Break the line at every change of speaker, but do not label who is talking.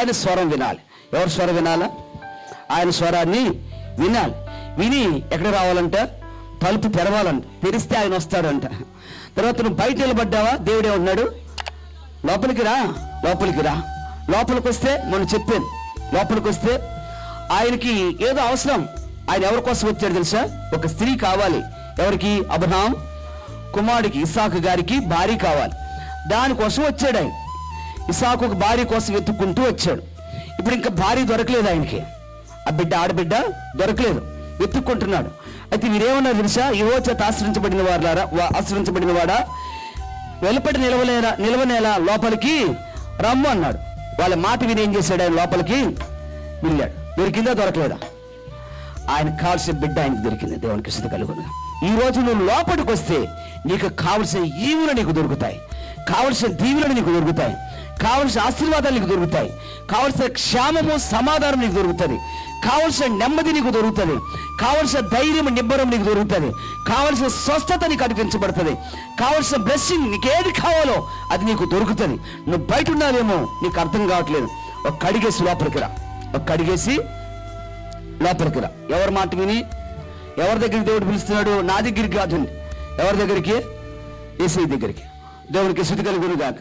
ఆయన స్వరం వినాలి. ఎవరి స్వరం వినాలా? ఆయన స్వరాన్ని వినాలి. విని ఎక్కడ రావాలంట? తలుపు తెరవాలంట. తెరిస్తే ఆయన వస్తాడంట. తర్వాత నువ్వు బయట నిలబడ్డావా? దేవుడే ఉన్నాడు, లోపలికి రా, లోపలికి రా. లోపలికి వస్తే మనం చెప్పాను, లోపలికి వస్తే ఆయనకి ఏదో అవసరం. ఆయన ఎవరి కోసం వచ్చాడు తెలుసా? ఒక స్త్రీ కావాలి. ఎవరికి? అబ్రహాం కుమారుడికి ఇస్సాకు గారికి భార్య కావాలి. దానికోసం వచ్చాడు ఆయన. ఇస్సాకు ఒక భార్య కోసం వెతుక్కుంటూ వచ్చాడు. ఇప్పుడు ఇంకా భార్య దొరకలేదు ఆయనకి. ఆ బిడ్డ, ఆడబిడ్డ దొరకలేదు, వెతుక్కుంటున్నాడు. అయితే మీరేమన్నారు తెలుసా? యెహోవా చేత ఆశ్రయించబడిన వాడా, వెలుపటి నిలవనేలా లోపలికి రమ్ము అన్నాడు. వాళ్ళ మాట విని ఏం చేశాడు? ఆయన లోపలికి వెళ్ళాడు. దొరికిందా? దొరకలేదా? ఆయనకు కావాల్సిన బిడ్డ ఆయనకు దొరికింది. దేవునికి స్తుతి కలుగును. ఈ రోజు నువ్వు లోపలికి వస్తే నీకు కావలసిన ఈవులు నీకు దొరుకుతాయి, కావలసిన దీవులు నీకు దొరుకుతాయి, కావలసిన ఆశీర్వాదాలు నీకు దొరుకుతాయి, కావలసిన క్షేమము సమాధానం నీకు దొరుకుతుంది, కావలసిన నెమ్మది నీకు దొరుకుతుంది, కావలసిన ధైర్యం నిబ్బరం నీకు దొరుకుతుంది, కావలసిన స్వస్థత నీకు అనిపించబడుతుంది, కావలసిన బ్లెస్సింగ్ నీకు ఏది కావాలో అది నీకు దొరుకుతుంది. నువ్వు బయట ఉన్నావేమో, నీకు అర్థం కావట్లేదు. ఒక కడిగేసి లోపలికి రా, ఒక కడిగేసి లోపలికి రా. ఎవరి మాట విని ఎవరి దగ్గరికి దేవుడు పిలుస్తున్నాడు? నా దగ్గరికి కాదండి. ఎవరి దగ్గరికి? యేసయ్య దగ్గరికి. దేవునికి స్తుతి కలుగును గాక.